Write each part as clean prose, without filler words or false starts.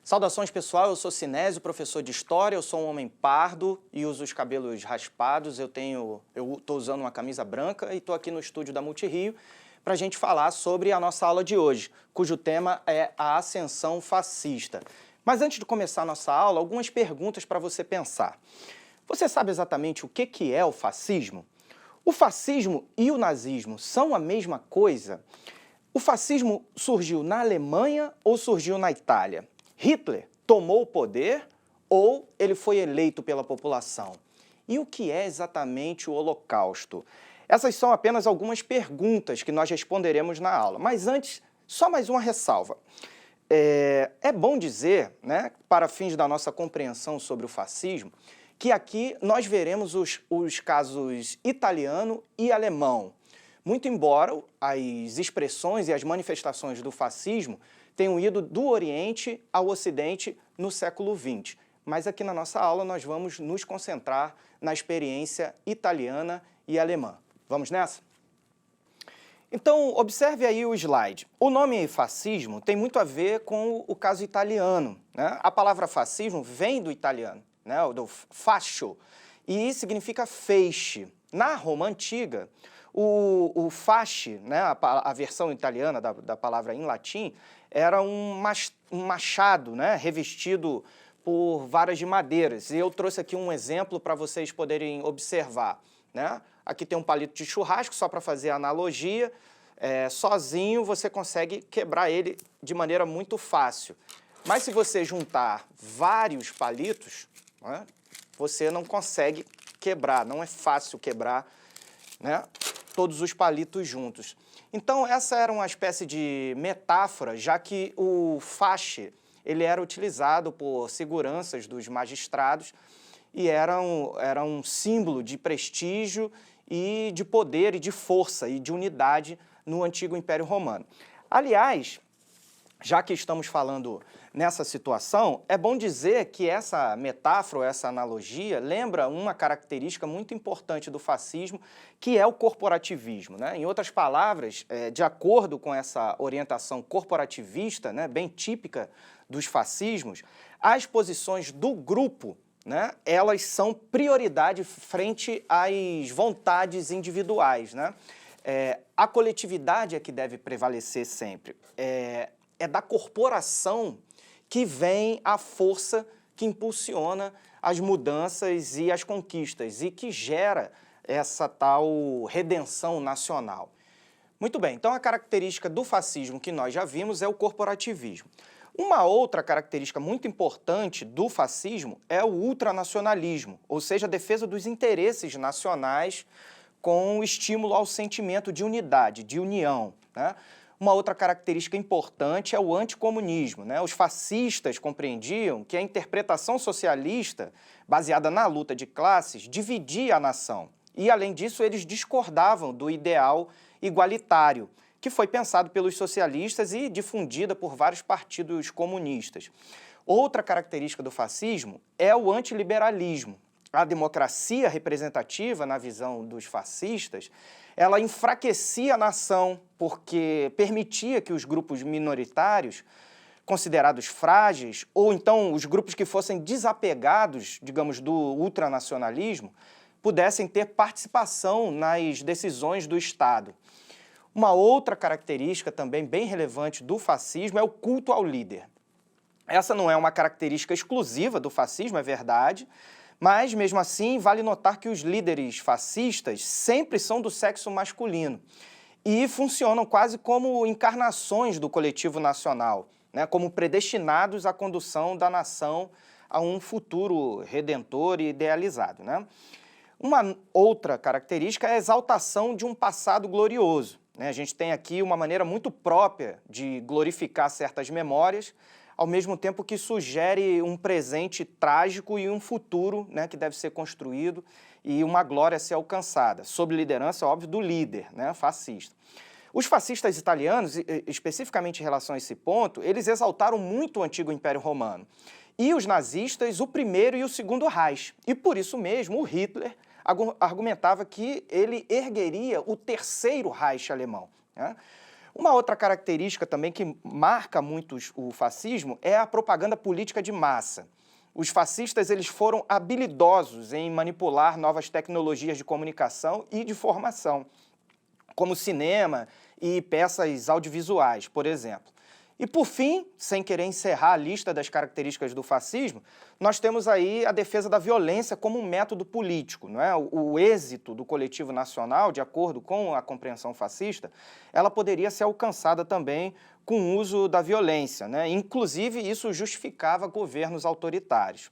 Saudações pessoal, eu sou Sinésio, professor de História, eu sou um homem pardo e uso os cabelos raspados, eu estou usando uma camisa branca e estou aqui no estúdio da Multirio para a gente falar sobre a nossa aula de hoje, cujo tema é a ascensão fascista. Mas antes de começar a nossa aula, algumas perguntas para você pensar. Você sabe exatamente o que é o fascismo? O fascismo e o nazismo são a mesma coisa? O fascismo surgiu na Alemanha ou surgiu na Itália? Hitler tomou o poder ou ele foi eleito pela população? E o que é exatamente o Holocausto? Essas são apenas algumas perguntas que nós responderemos na aula. Mas antes, só mais uma ressalva. É bom dizer, né, para fins da nossa compreensão sobre o fascismo, que aqui nós veremos os casos italiano e alemão. Muito embora as expressões e as manifestações do fascismo tenham ido do Oriente ao Ocidente no século XX. Mas aqui na nossa aula nós vamos nos concentrar na experiência italiana e alemã. Vamos nessa? Então, observe aí o slide. O nome fascismo tem muito a ver com o caso italiano, né? A palavra fascismo vem do italiano, né? Do fascio, e significa feixe. Na Roma Antiga, o fasci, né, a versão italiana da palavra em latim, era um machado, né, revestido por varas de madeiras. E eu trouxe aqui um exemplo para vocês poderem observar, né? Aqui tem um palito de churrasco, só para fazer a analogia. Sozinho você consegue quebrar ele de maneira muito fácil. Mas se você juntar vários palitos, né, você não consegue quebrar, não é fácil quebrar, né, todos os palitos juntos. Então essa era uma espécie de metáfora, já que o fasce ele era utilizado por seguranças dos magistrados e era um símbolo de prestígio e de poder e de força e de unidade no antigo Império Romano. Aliás, já que estamos falando nessa situação, é bom dizer que essa metáfora, essa analogia, lembra uma característica muito importante do fascismo, que é o corporativismo, né? Em outras palavras, de acordo com essa orientação corporativista, né, bem típica dos fascismos, as posições do grupo, né, elas são prioridade frente às vontades individuais, né? A coletividade é que deve prevalecer sempre. É da corporação que vem a força que impulsiona as mudanças e as conquistas e que gera essa tal redenção nacional. Muito bem, então a característica do fascismo que nós já vimos é o corporativismo. Uma outra característica muito importante do fascismo é o ultranacionalismo, ou seja, a defesa dos interesses nacionais com estímulo ao sentimento de unidade, de união, né? Uma outra característica importante é o anticomunismo, né? Os fascistas compreendiam que a interpretação socialista, baseada na luta de classes, dividia a nação. E, além disso, eles discordavam do ideal igualitário, que foi pensado pelos socialistas e difundida por vários partidos comunistas. Outra característica do fascismo é o antiliberalismo. A democracia representativa, na visão dos fascistas, ela enfraquecia a nação porque permitia que os grupos minoritários, considerados frágeis, ou então os grupos que fossem desapegados, digamos, do ultranacionalismo, pudessem ter participação nas decisões do Estado. Uma outra característica também bem relevante do fascismo é o culto ao líder. Essa não é uma característica exclusiva do fascismo, é verdade, mas, mesmo assim, vale notar que os líderes fascistas sempre são do sexo masculino e funcionam quase como encarnações do coletivo nacional, né, como predestinados à condução da nação a um futuro redentor e idealizado, né? Uma outra característica é a exaltação de um passado glorioso, né? A gente tem aqui uma maneira muito própria de glorificar certas memórias, ao mesmo tempo que sugere um presente trágico e um futuro, né, que deve ser construído e uma glória a ser alcançada, sob liderança, óbvio, do líder, né, fascista. Os fascistas italianos, especificamente em relação a esse ponto, eles exaltaram muito o antigo Império Romano. E os nazistas, o primeiro e o segundo Reich. E por isso mesmo, o Hitler argumentava que ele ergueria o terceiro Reich alemão, né? Uma outra característica também que marca muito o fascismo é a propaganda política de massa. Os fascistas eles foram habilidosos em manipular novas tecnologias de comunicação e de formação, como cinema e peças audiovisuais, por exemplo. E, por fim, sem querer encerrar a lista das características do fascismo, nós temos aí a defesa da violência como um método político, não é? O êxito do coletivo nacional, de acordo com a compreensão fascista, ela poderia ser alcançada também com o uso da violência, né? Inclusive, isso justificava governos autoritários.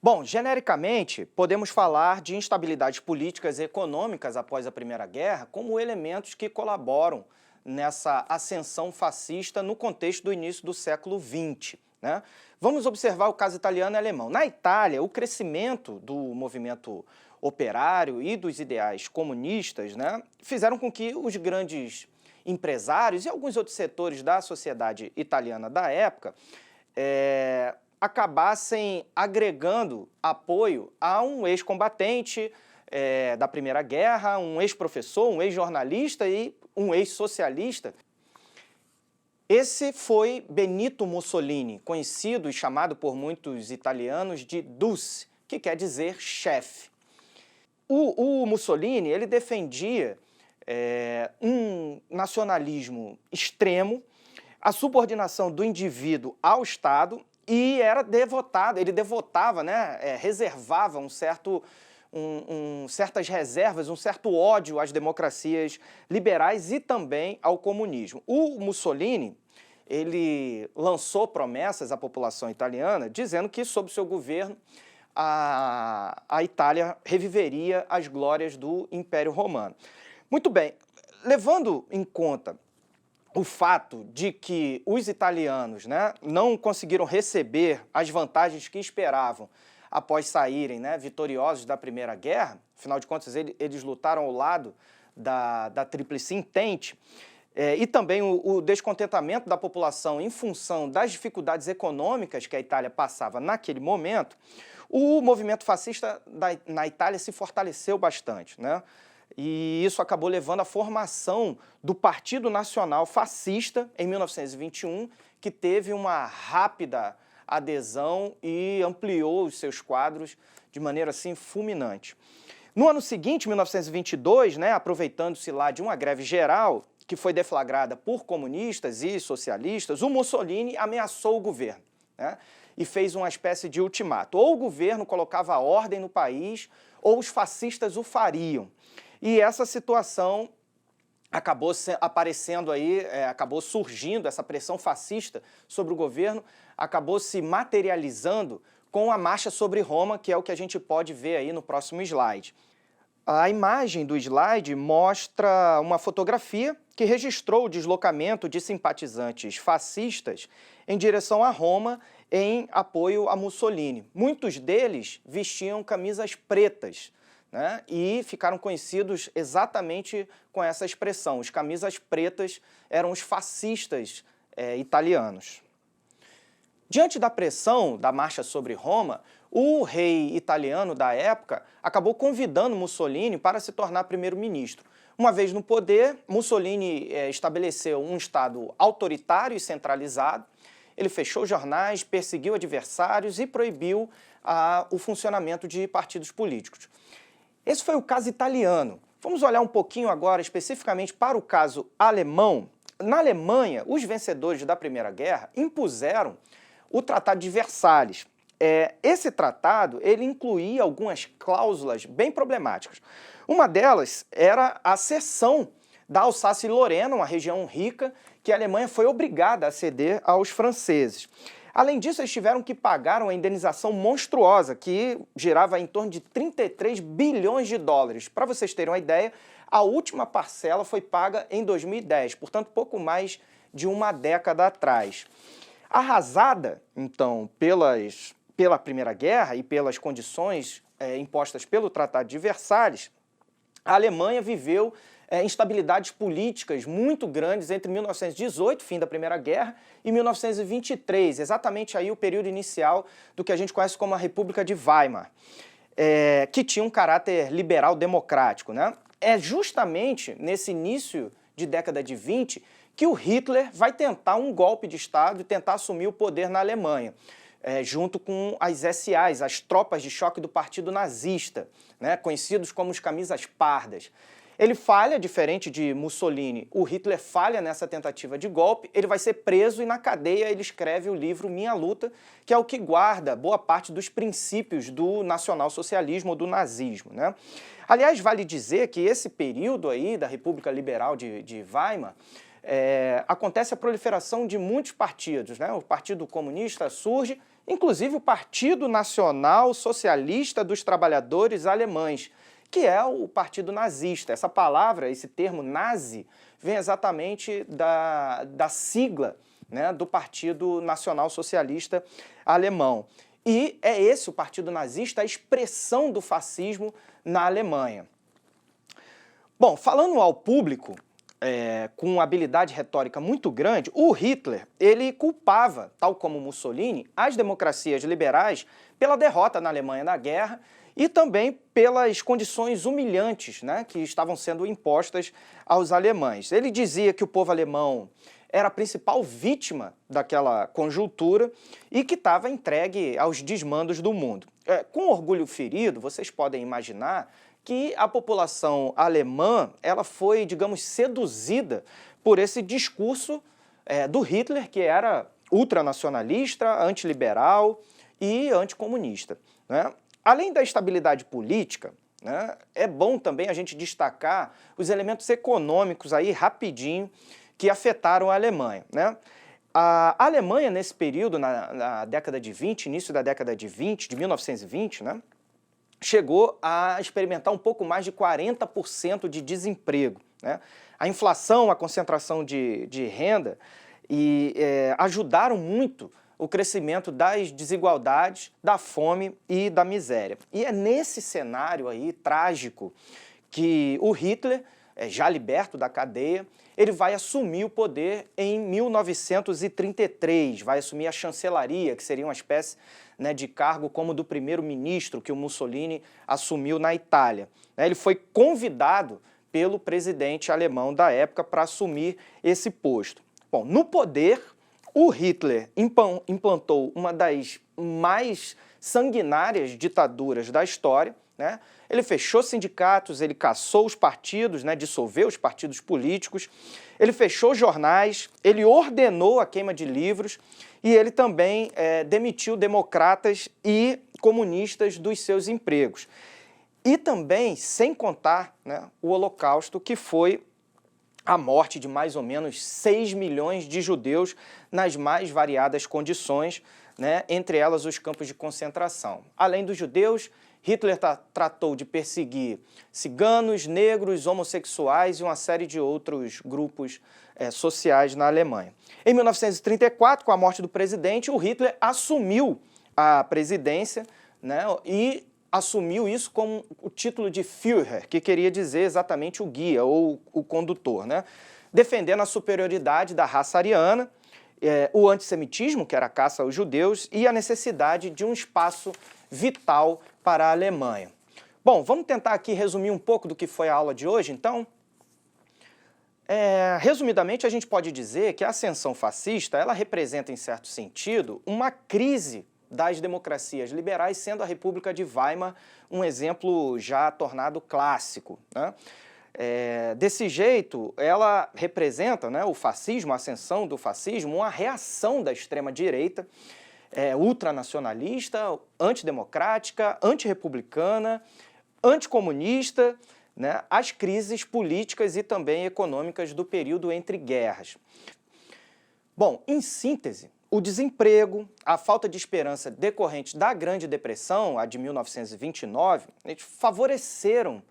Bom, genericamente, podemos falar de instabilidades políticas e econômicas após a Primeira Guerra como elementos que colaboram nessa ascensão fascista no contexto do início do século XX, né? Vamos observar o caso italiano e alemão. Na Itália, o crescimento do movimento operário e dos ideais comunistas, né, fizeram com que os grandes empresários e alguns outros setores da sociedade italiana da época acabassem agregando apoio a um ex-combatente da Primeira Guerra, um ex-professor, um ex-jornalista e um ex-socialista. Esse foi Benito Mussolini, conhecido e chamado por muitos italianos de Duce, que quer dizer chefe. O Mussolini ele defendia um nacionalismo extremo, a subordinação do indivíduo ao Estado e era devotado, ele devotava, né, reservava certas reservas, um certo ódio às democracias liberais e também ao comunismo. O Mussolini, ele lançou promessas à população italiana, dizendo que, sob seu governo, a Itália reviveria as glórias do Império Romano. Muito bem, levando em conta o fato de que os italianos, né, não conseguiram receber as vantagens que esperavam após saírem, né, vitoriosos da Primeira Guerra, afinal de contas eles lutaram ao lado da Tríplice Entente, e também o descontentamento da população em função das dificuldades econômicas que a Itália passava naquele momento, o movimento fascista na Itália se fortaleceu bastante, né? E isso acabou levando à formação do Partido Nacional Fascista em 1921, que teve uma rápida adesão e ampliou os seus quadros de maneira assim fulminante. No ano seguinte, 1922, né, aproveitando-se lá de uma greve geral que foi deflagrada por comunistas e socialistas, o Mussolini ameaçou o governo, né, e fez uma espécie de ultimato. Ou o governo colocava ordem no país, ou os fascistas o fariam. E essa situação acabou aparecendo aí, acabou surgindo, essa pressão fascista sobre o governo, acabou se materializando com a Marcha sobre Roma, que é o que a gente pode ver aí no próximo slide. A imagem do slide mostra uma fotografia que registrou o deslocamento de simpatizantes fascistas em direção a Roma em apoio a Mussolini. Muitos deles vestiam camisas pretas, né, e ficaram conhecidos exatamente com essa expressão. Os camisas pretas eram os fascistas italianos. Diante da pressão da Marcha sobre Roma, o rei italiano da época acabou convidando Mussolini para se tornar primeiro-ministro. Uma vez no poder, Mussolini estabeleceu um Estado autoritário e centralizado. Ele fechou jornais, perseguiu adversários e proibiu o funcionamento de partidos políticos. Esse foi o caso italiano. Vamos olhar um pouquinho agora especificamente para o caso alemão. Na Alemanha, os vencedores da Primeira Guerra impuseram o Tratado de Versalhes. Esse tratado ele incluía algumas cláusulas bem problemáticas. Uma delas era a cessão da Alsácia e Lorena, uma região rica, que a Alemanha foi obrigada a ceder aos franceses. Além disso, eles tiveram que pagar uma indenização monstruosa, que girava em torno de 33 bilhões de dólares. Para vocês terem uma ideia, a última parcela foi paga em 2010, portanto, pouco mais de uma década atrás. Arrasada, então, pela Primeira Guerra e pelas condições impostas pelo Tratado de Versalhes, a Alemanha viveu instabilidades políticas muito grandes entre 1918, fim da Primeira Guerra, e 1923, exatamente aí o período inicial do que a gente conhece como a República de Weimar, que tinha um caráter liberal democrático, né? É justamente nesse início de década de 20 que o Hitler vai tentar um golpe de Estado e tentar assumir o poder na Alemanha, junto com as SAs, as tropas de choque do Partido Nazista, né, conhecidos como os camisas pardas. Ele falha, diferente de Mussolini, o Hitler falha nessa tentativa de golpe, ele vai ser preso e na cadeia ele escreve o livro Minha Luta, que é o que guarda boa parte dos princípios do nacionalsocialismo ou do nazismo, né? Aliás, vale dizer que esse período aí da República Liberal de Weimar, acontece a proliferação de muitos partidos, né? O Partido Comunista surge, inclusive o Partido Nacional Socialista dos Trabalhadores Alemães, que é o partido nazista. Essa palavra, esse termo nazi, vem exatamente da sigla, né, do Partido Nacional Socialista Alemão. E é esse, o partido nazista, a expressão do fascismo na Alemanha. Bom, falando ao público, com uma habilidade retórica muito grande, o Hitler, ele culpava, tal como Mussolini, as democracias liberais pela derrota na Alemanha na guerra e também pelas condições humilhantes, né, que estavam sendo impostas aos alemães. Ele dizia que o povo alemão era a principal vítima daquela conjuntura e que estava entregue aos desmandos do mundo. Com orgulho ferido, vocês podem imaginar que a população alemã ela foi, digamos, seduzida por esse discurso do Hitler, que era ultranacionalista, antiliberal e anticomunista, né? Além da estabilidade política, né, é bom também a gente destacar os elementos econômicos aí rapidinho que afetaram a Alemanha, né? A Alemanha, nesse período, na década de 20, início da década de 20, de 1920, né, chegou a experimentar um pouco mais de 40% de desemprego, né? A inflação, a concentração de renda ajudaram muito o crescimento das desigualdades, da fome e da miséria. E é nesse cenário aí trágico que o Hitler, já liberto da cadeia, ele vai assumir o poder em 1933, vai assumir a chancelaria, que seria uma espécie, né, de cargo como do primeiro-ministro que o Mussolini assumiu na Itália. Ele foi convidado pelo presidente alemão da época para assumir esse posto. Bom, no poder, o Hitler implantou uma das mais sanguinárias ditaduras da história, né? Ele fechou sindicatos, ele cassou os partidos, né, dissolveu os partidos políticos, ele fechou jornais, ele ordenou a queima de livros e ele também demitiu democratas e comunistas dos seus empregos. E também, sem contar, né, o Holocausto, que foi a morte de mais ou menos 6 milhões de judeus nas mais variadas condições, né, entre elas os campos de concentração. Além dos judeus, Hitler tratou de perseguir ciganos, negros, homossexuais e uma série de outros grupos sociais na Alemanha. Em 1934, com a morte do presidente, o Hitler assumiu a presidência, né, e assumiu isso como o título de Führer, que queria dizer exatamente o guia ou o condutor, né? Defendendo a superioridade da raça ariana, o antissemitismo, que era a caça aos judeus, e a necessidade de um espaço vital para a Alemanha. Bom, vamos tentar aqui resumir um pouco do que foi a aula de hoje, então? Resumidamente, a gente pode dizer que a ascensão fascista, ela representa, em certo sentido, uma crise das democracias liberais, sendo a República de Weimar um exemplo já tornado clássico, né? Desse jeito, ela representa, né, o fascismo, a ascensão do fascismo, uma reação da extrema-direita ultranacionalista, antidemocrática, antirrepublicana, anticomunista, né, às crises políticas e também econômicas do período entre guerras. Bom, em síntese, o desemprego, a falta de esperança decorrente da Grande Depressão, a de 1929, favoreceram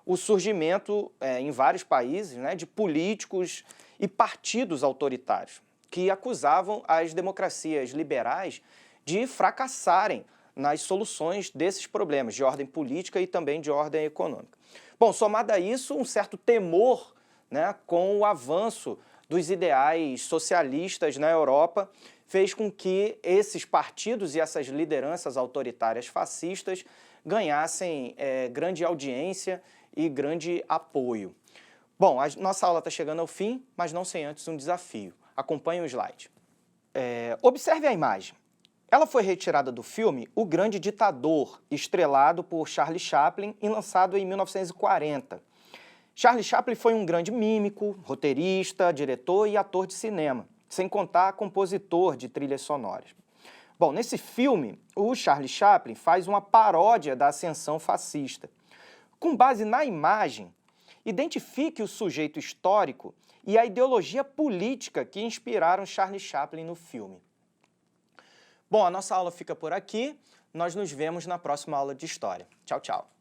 o surgimento em vários países, né, de políticos e partidos autoritários que acusavam as democracias liberais de fracassarem nas soluções desses problemas de ordem política e também de ordem econômica. Bom, somado a isso, um certo temor, né, com o avanço dos ideais socialistas na Europa, fez com que esses partidos e essas lideranças autoritárias fascistas ganhassem grande audiência e grande apoio. Bom, a nossa aula está chegando ao fim, mas não sem antes um desafio. Acompanhe o slide. Observe a imagem. Ela foi retirada do filme O Grande Ditador, estrelado por Charlie Chaplin e lançado em 1940. Charlie Chaplin foi um grande mímico, roteirista, diretor e ator de cinema, sem contar compositor de trilhas sonoras. Bom, nesse filme, o Charlie Chaplin faz uma paródia da ascensão fascista. Com base na imagem, identifique o sujeito histórico e a ideologia política que inspiraram Charlie Chaplin no filme. Bom, a nossa aula fica por aqui. Nós nos vemos na próxima aula de História. Tchau, tchau.